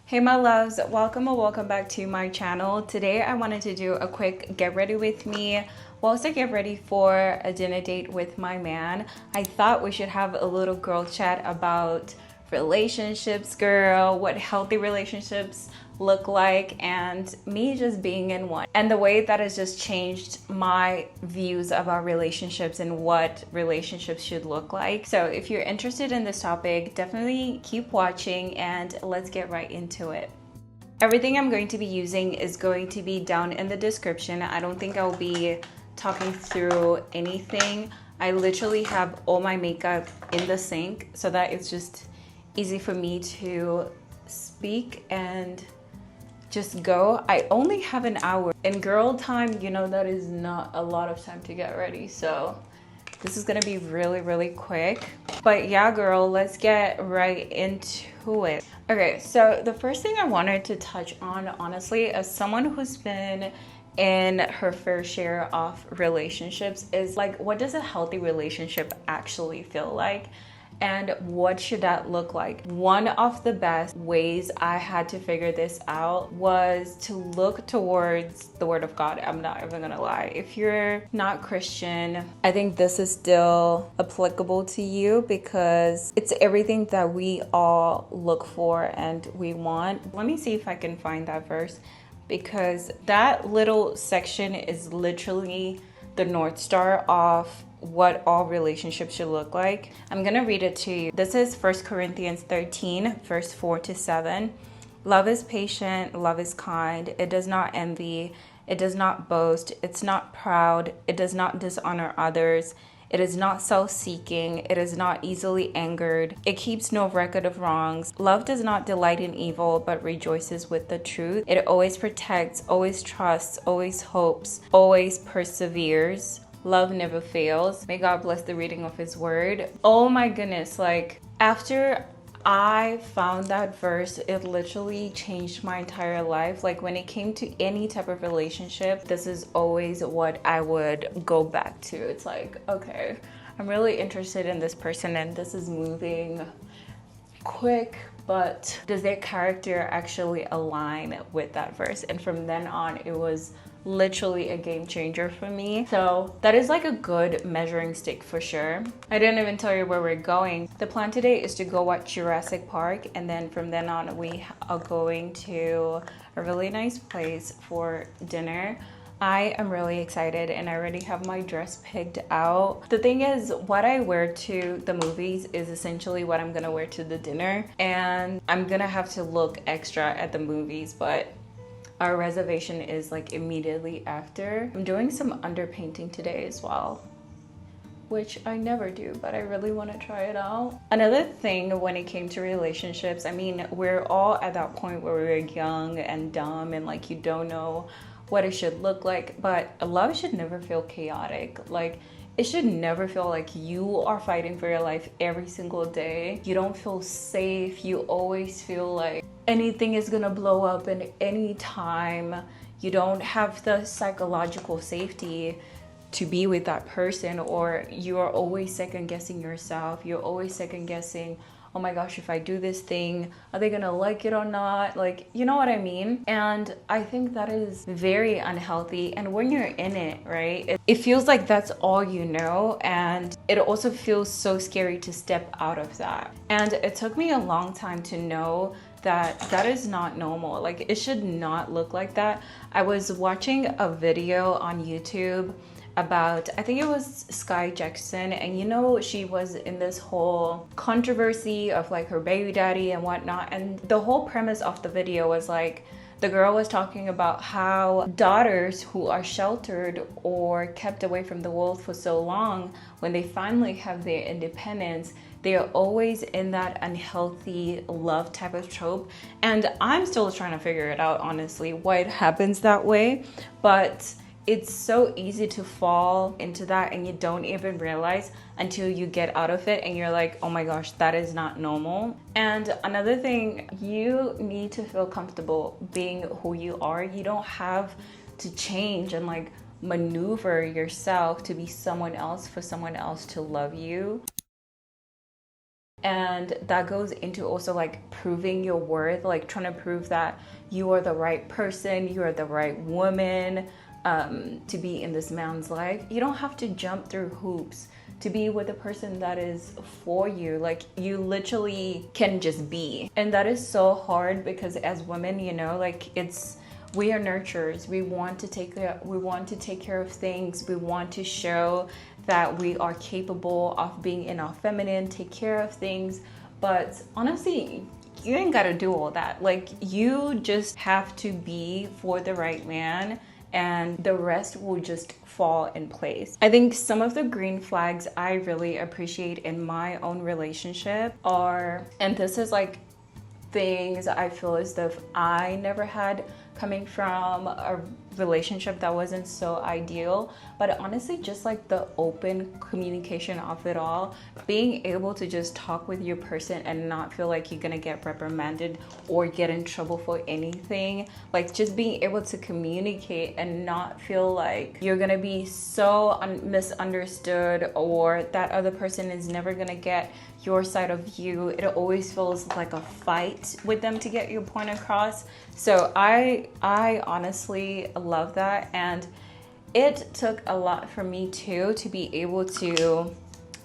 Hey my loves, welcome or welcome back to my channel. Today I wanted to do a quick get ready with me whilst I get ready for a dinner date with my man. I thought we should have a little girl chat about relationships, girl, what healthy relationships look like, and me just being in one, and the way that has just changed my views about relationships and what relationships should look like. So if you're interested in this topic, definitely keep watching and let's get right into it. Everything I'm going to be using is going to be down in the description. I don't think I'll be talking through anything. I literally have all my makeup in the sink so that it's just easy for me to speak and just go. I only have an hour. In girl time, you know, that is not a lot of time to get ready. So this is gonna be really quick. But yeah, girl, let's get right into it. Okay, so the first thing I wanted to touch on, honestly, as someone who's been in her fair share of relationships, is like, what does a healthy relationship actually feel like? And what should that look like? One of the best ways I had to figure this out was to look towards the Word of God. I'm not even gonna lie. If you're not Christian, I think this is still applicable to you because it's everything that we all look for and we want. Let me see if I can find that verse, because that little section is literally the North Star of what all relationships should look like. I'm gonna read it to you. This is 1 Corinthians 13, verse 4-7. Love is patient, love is kind, it does not envy, it does not boast, it's not proud, it does not dishonor others, it is not self-seeking, it is not easily angered, it keeps no record of wrongs. Love does not delight in evil, but rejoices with the truth. It always protects, always trusts, always hopes, always perseveres. Love never fails. May God bless the reading of His word. Oh my goodness, like after I found that verse, it literally changed my entire life. Like when it came to any type of relationship, this is always what I would go back to. It's like, okay, I'm really interested in this person and this is moving quick, but does their character actually align with that verse? And from then on, it was literally a game changer for me. So that is like a good measuring stick for sure. I didn't even tell you where we're going. The plan today is to go watch Jurassic Park, and then from then on we are going to a really nice place for dinner. I am really excited and I already have my dress picked out. The thing is, what I wear to the movies is essentially what I'm gonna wear to the dinner, and I'm gonna have to look extra at the movies, but our reservation is like immediately after. I'm doing some underpainting today as well, which I never do, but I really want to try it out. Another thing when it came to relationships, I mean, we're all at that point where we're young and dumb and like you don't know what it should look like, but love should never feel chaotic. Like it should never feel like you are fighting for your life every single day. You don't feel safe. You always feel like anything is gonna blow up at any time. You don't have the psychological safety to be with that person, or you are always second guessing yourself. You're always second guessing, oh my gosh, if I do this thing, are they gonna like it or not? Like, you know what I mean? And I think that is very unhealthy. And when you're in it, right, it feels like that's all you know. And it also feels so scary to step out of that. And it took me a long time to know that that is not normal. Like it should not look like that. I was watching a video on YouTube about, I think it was Sky Jackson, and you know, she was in this whole controversy of like her baby daddy and whatnot, and the whole premise of the video was like, the girl was talking about how daughters who are sheltered or kept away from the world for so long, when they finally have their independence, they are always in that unhealthy love type of trope. And I'm still trying to figure it out, honestly, why it happens that way. But it's so easy to fall into that and you don't even realize until you get out of it and you're like, oh my gosh, that is not normal. And another thing, you need to feel comfortable being who you are. You don't have to change and like maneuver yourself to be someone else for someone else to love you. And that goes into also like proving your worth, like trying to prove that you are the right person, you are the right woman to be in this man's life. You don't have to jump through hoops to be with a person that is for you. Like, you literally can just be. And that is so hard because as women, you know, like, we are nurturers. We want to take care of things. We want to show that we are capable of being in our feminine, take care of things. But honestly, you ain't gotta do all that. Like, you just have to be for the right man, and the rest will just fall in place. I think some of the green flags I really appreciate in my own relationship are, and this is like things I feel as though I never had coming from a relationship that wasn't so ideal, but honestly, just like the open communication of it all, being able to just talk with your person and not feel like you're gonna get reprimanded or get in trouble for anything. Like, just being able to communicate and not feel like you're gonna be so misunderstood, or that other person is never gonna get your side of view. It always feels like a fight with them to get your point across. So I honestly love that, and it took a lot for me too to be able to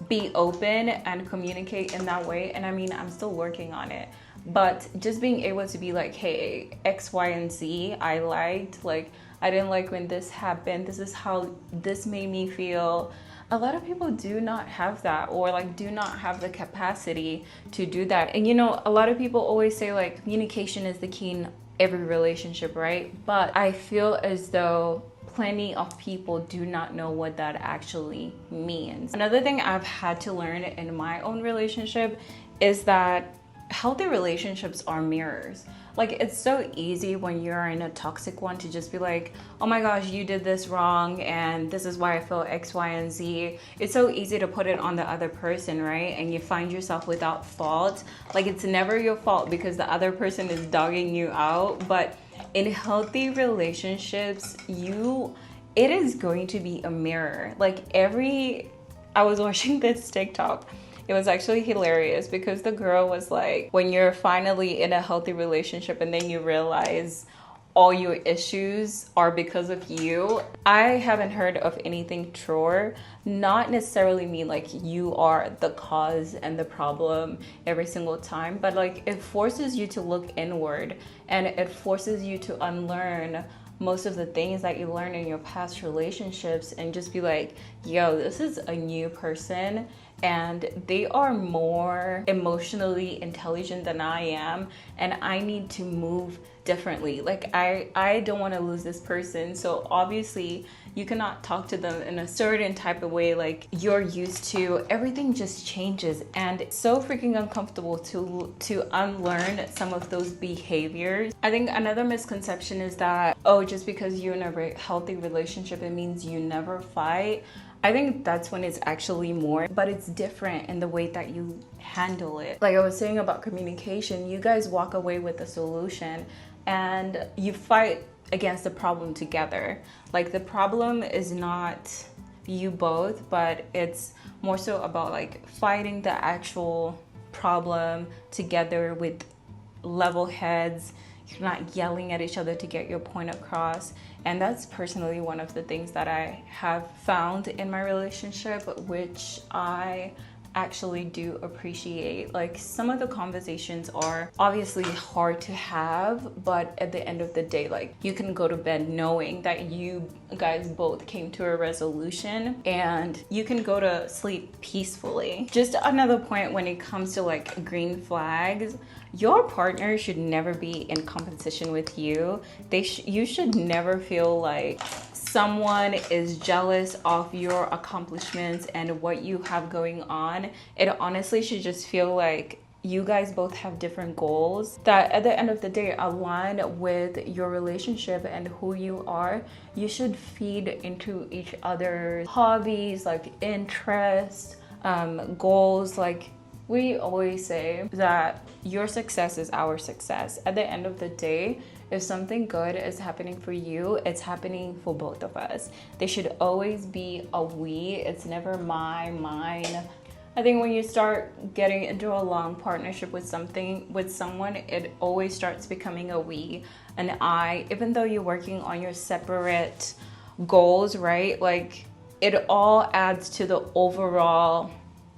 be open and communicate in that way. And I mean, I'm still working on it, but just being able to be like, hey, X, Y, and Z I liked, like, I didn't like when this happened, this is how this made me feel. A lot of people do not have that, or like do not have the capacity to do that. And you know, a lot of people always say like communication is the key in every relationship, right? But I feel as though plenty of people do not know what that actually means. Another thing I've had to learn in my own relationship is that healthy relationships are mirrors. Like, it's so easy when you're in a toxic one to just be like, oh my gosh, you did this wrong and this is why I feel X, Y, and Z. It's so easy to put it on the other person, right? And you find yourself without fault. Like, it's never your fault because the other person is dogging you out. But in healthy relationships, it is going to be a mirror. Like, I was watching this TikTok. It was actually hilarious because the girl was like, when you're finally in a healthy relationship and then you realize all your issues are because of you. I haven't heard of anything truer. Not necessarily mean like you are the cause and the problem every single time, but like it forces you to look inward and it forces you to unlearn most of the things that you learned in your past relationships and just be like, yo, this is a new person and they are more emotionally intelligent than I am, and I need to move differently. Like, I don't want to lose this person. So obviously you cannot talk to them in a certain type of way like you're used to. Everything just changes, and it's so freaking uncomfortable to unlearn some of those behaviors. I think another misconception is that, oh, just because you're in a healthy relationship, it means you never fight. I think that's when it's actually more, but it's different in the way that you handle it. Like I was saying about communication, you guys walk away with a solution and you fight against the problem together. Like, the problem is not you both, but it's more so about like fighting the actual problem together with level heads. You're not yelling at each other to get your point across. And that's personally one of the things that I have found in my relationship, which I actually do appreciate. Like, some of the conversations are obviously hard to have, but at the end of the day, like, you can go to bed knowing that you guys both came to a resolution and you can go to sleep peacefully. Just another point when it comes to like green flags, your partner should never be in competition with you. You should never feel like someone is jealous of your accomplishments and what you have going on. It honestly should just feel like you guys both have different goals that at the end of the day align with your relationship and who you are. You should feed into each other's hobbies, like interests, goals. Like, we always say that your success is our success. At the end of the day, if something good is happening for you, it's happening for both of us. There should always be a we. It's never my, mine. I think when you start getting into a long partnership with someone, it always starts becoming a we, an I, even though you're working on your separate goals, right? Like it all adds to the overall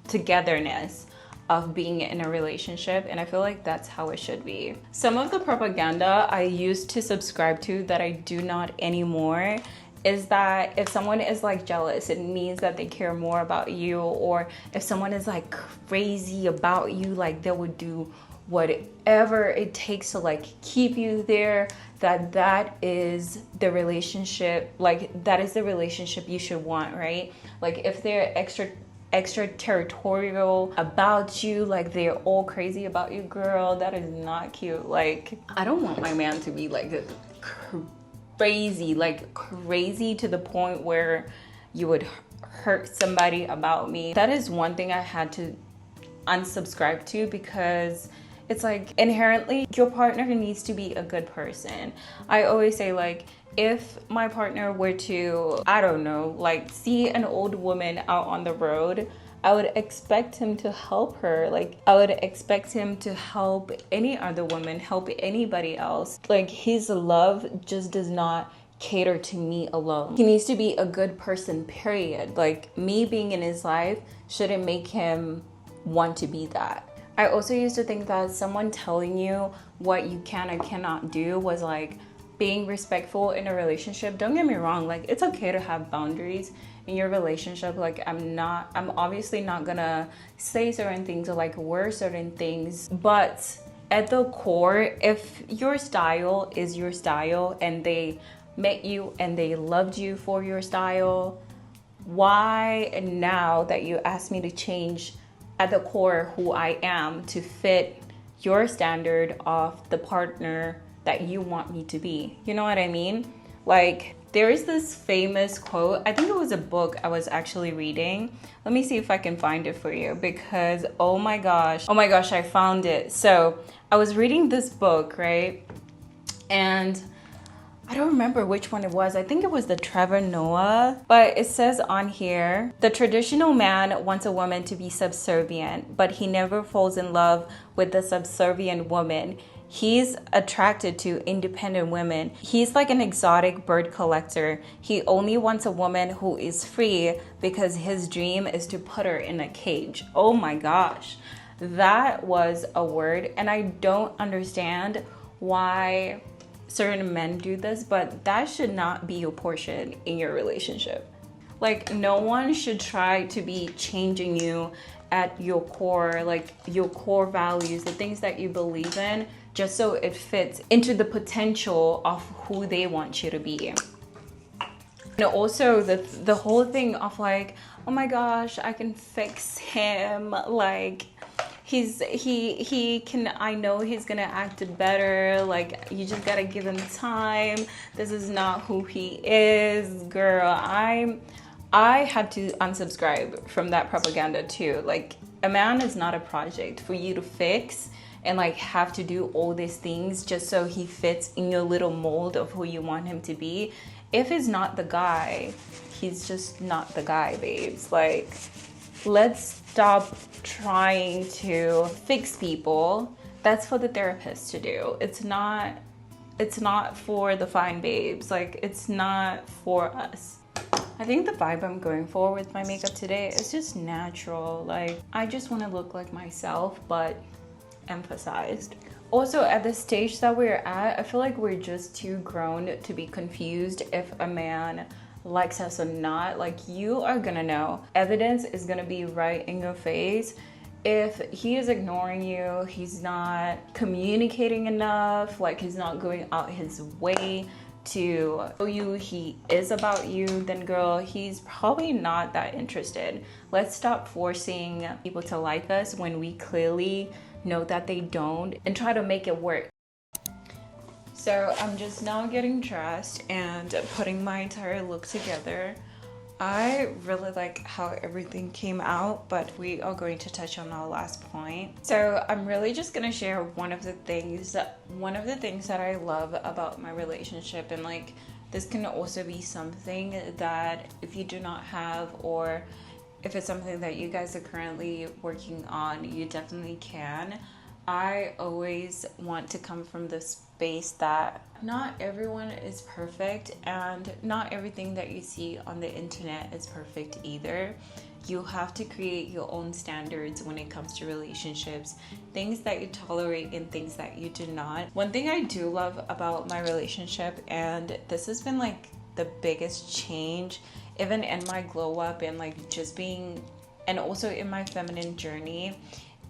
togetherness of being in a relationship, and I feel like that's how it should be. Some of the propaganda I used to subscribe to that I do not anymore is that if someone is like jealous, it means that they care more about you, or if someone is like crazy about you, like they would do whatever it takes to like keep you there, that is the relationship, like that is the relationship you should want, right? Like if they're extra territorial about you, like they're all crazy about you, girl, that is not cute. Like I don't want my man to be like crazy to the point where you would hurt somebody about me. That is one thing I had to unsubscribe to, because it's like inherently your partner needs to be a good person. I always say, like, if my partner were to, I don't know, like see an old woman out on the road, I would expect him to help her. Like I would expect him to help any other woman, help anybody else. Like his love just does not cater to me alone. He needs to be a good person, period. Like me being in his life shouldn't make him want to be that. I also used to think that someone telling you what you can and cannot do was like being respectful in a relationship. Don't get me wrong, like it's okay to have boundaries in your relationship. Like I'm obviously not gonna say certain things or like wear certain things, but at the core, if your style is your style and they met you and they loved you for your style, why now that you ask me to change at the core who I am to fit your standard of the partner that you want me to be? You know what I mean? Like there is this famous quote, I think it was a book I was actually reading. Let me see if I can find it for you, because oh my gosh, I found it. So I was reading this book, right? And I don't remember which one it was. I think it was the Trevor Noah, but it says on here, the traditional man wants a woman to be subservient, but he never falls in love with the subservient woman. He's attracted to independent women. He's like an exotic bird collector. He only wants a woman who is free because his dream is to put her in a cage. Oh my gosh, that was a word. And I don't understand why certain men do this, but that should not be your portion in your relationship. Like no one should try to be changing you at your core, like your core values, the things that you believe in, just so it fits into the potential of who they want you to be. And also the whole thing of like, oh my gosh, I can fix him, like he can, I know he's gonna act better, like you just gotta give him time, this is not who he is. Girl, I had to unsubscribe from that propaganda too. Like a man is not a project for you to fix and like have to do all these things just so he fits in your little mold of who you want him to be. If he's not the guy, he's just not the guy, babes. Like let's stop trying to fix people. That's for the therapist to do. It's not for the fine babes. Like it's not for us. I think the vibe I'm going for with my makeup today is just natural. Like I just want to look like myself, but emphasized. Also, at the stage that we're at, I feel like we're just too grown to be confused if a man likes us or not. Like you are gonna know. Evidence is gonna be right in your face. If he is ignoring you, he's not communicating enough, like he's not going out his way to show you he is about you, then girl, he's probably not that interested. Let's stop forcing people to like us when we clearly know that they don't, and try to make it work. So I'm just now getting dressed and putting my entire look together. I really like how everything came out, but we are going to touch on our last point. So I'm really just gonna share one of the things that I love about my relationship, and like this can also be something that if you do not have, or if it's something that you guys are currently working on, you definitely can. I always want to come from the space that not everyone is perfect, and not everything that you see on the internet is perfect either. You have to create your own standards when it comes to relationships, things that you tolerate and things that you do not. One thing I do love about my relationship, and this has been like the biggest change even in my glow up and like just being, and also in my feminine journey,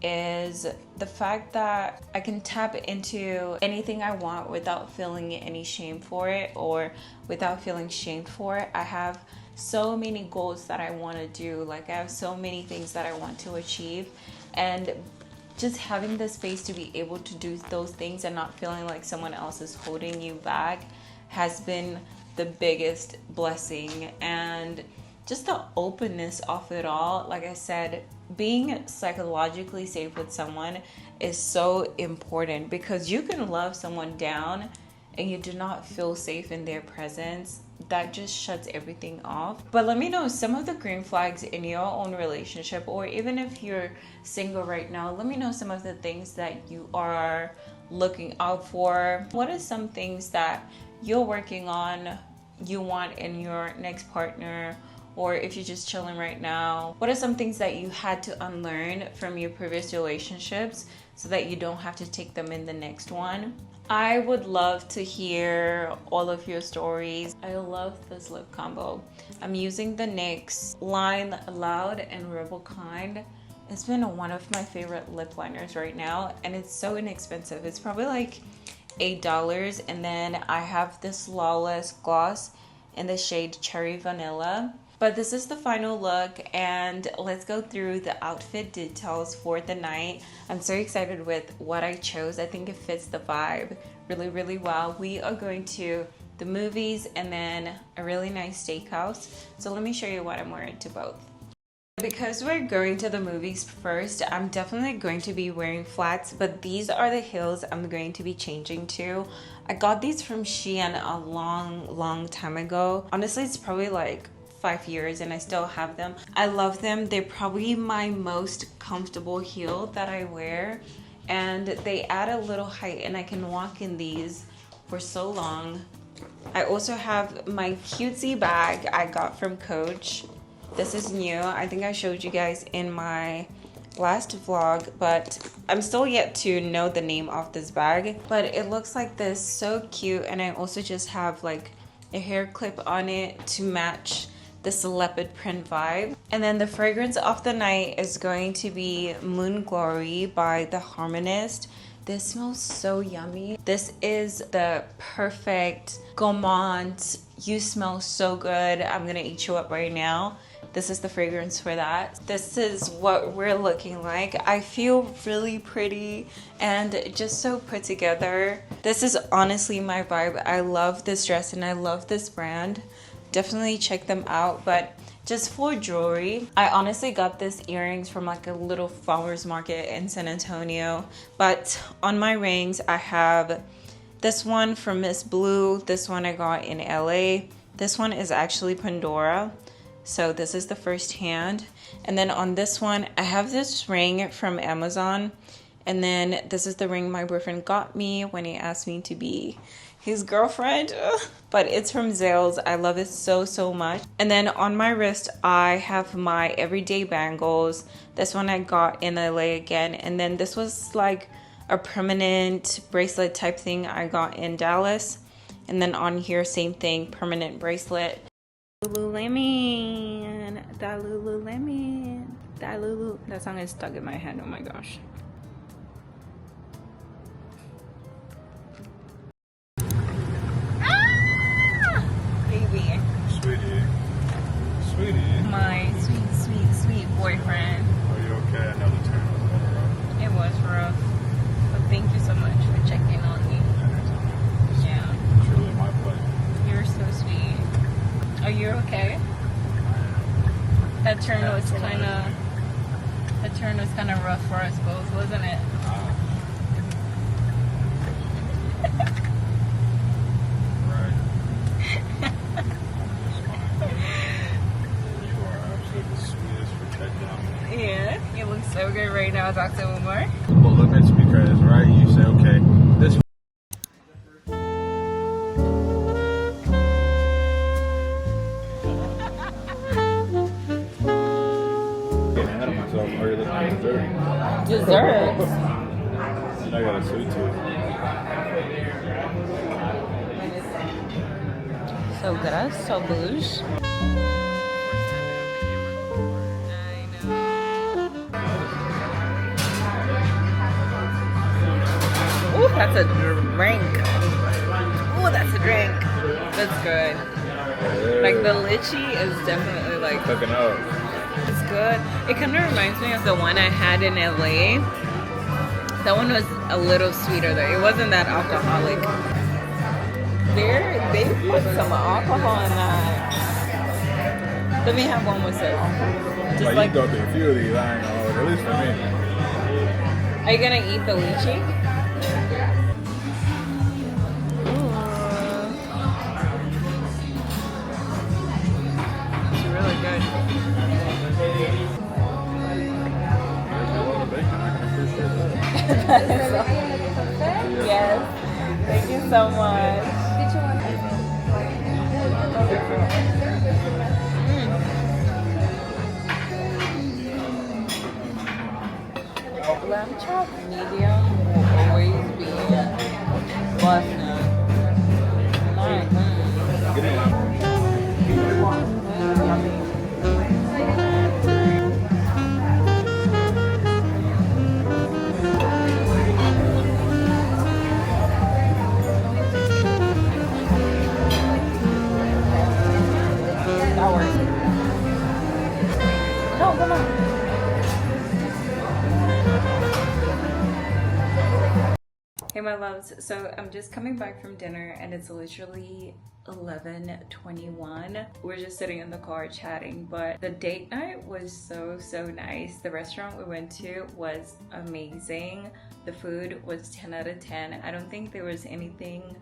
is the fact that I can tap into anything I want without feeling any shame for it, or without feeling shamed for it. I have so many goals that I want to do, like I have so many things that I want to achieve, and just having the space to be able to do those things and not feeling like someone else is holding you back has been the biggest blessing. And just the openness of it all, like I said, being psychologically safe with someone is so important, because you can love someone down and you do not feel safe in their presence. That just shuts everything off. But let me know some of the green flags in your own relationship, or even if you're single right now, let me know some of the things that you are looking out for. What are some things that you're working on, you want in your next partner? Or if you're just chilling right now, what are some things that you had to unlearn from your previous relationships so that you don't have to take them in the next one? I would love to hear all of your stories. I love this lip combo. I'm using the NYX Line Loud and Rebel Kind. It's been one of my favorite lip liners right now, and it's so inexpensive. It's probably like $8. And then I have this Flawless gloss in the shade Cherry Vanilla. But this is the final look, and let's go through the outfit details for the night. I'm so excited with what I chose. I think it fits the vibe really, really well. We are going to the movies and then a really nice steakhouse. So let me show you what I'm wearing to both. Because we're going to the movies first, I'm definitely going to be wearing flats, but these are the heels I'm going to be changing to. I got these from Shein a long time ago. Honestly, it's probably like 5 years and I still have them. I love them. They're probably my most comfortable heel that I wear, and they add a little height, and I can walk in these for so long. I also have my cutesy bag I got from Coach. This is new. I think I showed you guys in my last vlog, but I'm still yet to know the name of this bag, but it looks like this, so cute. And I also just have like a hair clip on it to match this leopard print vibe. And then the fragrance of the night is going to be Moon Glory by The Harmonist. This smells so yummy. This is the perfect gourmand. You smell so good. I'm gonna eat you up right now. This is the fragrance for that. This is what we're looking like. I feel really pretty and just so put together. This is honestly my vibe. I love this dress and I love this brand. Definitely check them out. But just for jewelry, I honestly got this earrings from like a little farmer's market in San Antonio. But on my rings, I have this one from Miss Blue. This one I got in LA. This one is actually Pandora. So this is the first hand. And then on this one, I have this ring from Amazon. And then this is the ring my boyfriend got me when he asked me to be his girlfriend. But it's from Zales. I love it so much. And then on my wrist, I have my everyday bangles. This one I got in LA again. And then this was like a permanent bracelet type thing I got in Dallas. And then on here, same thing, permanent bracelet. Lululemon, that Lululemon, that Lulu. That song is stuck in my head. Oh my gosh. Ah! Baby. Sweetie. My sweet boyfriend. Are you okay? Another turn was a little rough. It was rough. But thank you so much for checking on me. Yeah. Truly my pleasure. You're so sweet. Are you okay? That turn was kind of rough for us both, wasn't it? Right. I'm just fine. You are absolutely the sweetest for dessert. Desserts. I got a sweet tooth. So grass, so bouge. Ooh, that's a drink. Ooh, that's a drink. That's good. Like the lychee is definitely like Cooking up. it's good. It kind of reminds me of the one I had in LA. That one was a little sweeter though. It wasn't that alcoholic. They put some alcohol in that. Let me have one with it. Just Like you go through a few of these, I ain't gonna hold it, at least for me. Are you gonna eat the lychee? It's really good. Yes. Thank you so much. Lamb chop medium will always be busting. That works. No, come on. Hey my loves, so I'm just coming back from dinner and it's literally 11:21. We're just sitting in the car chatting, but the date night was so nice. The restaurant we went to was amazing. The food was 10 out of 10. I don't think there was anything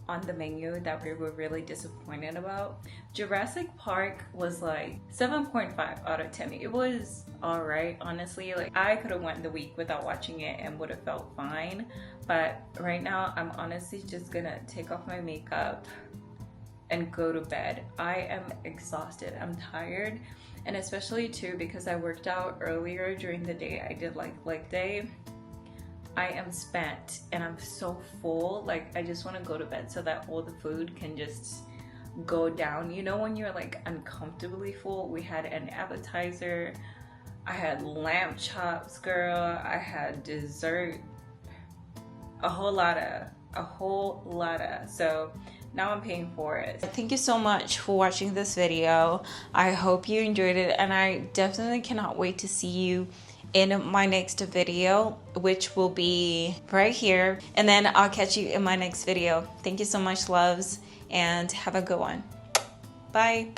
on the menu that we were really disappointed about. Jurassic Park was like 7.5 out of 10. It was all right, honestly. Like I could have went the week without watching it and would have felt fine, but right now I'm honestly just gonna take off my makeup and go to bed. I am exhausted, I'm tired, and especially too because I worked out earlier during the day. I did like leg day. I am spent and I'm so full. Like I just want to go to bed so that all the food can just go down. You know when you're like uncomfortably full? We had an appetizer, I had lamb chops, girl, I had dessert, a whole lot of. So now I'm paying for it. Thank you so much for watching this video. I hope you enjoyed it, and I definitely cannot wait to see you in my next video, which will be right here, and then I'll catch you in my next video. Thank you so much, loves, and have a good one. Bye.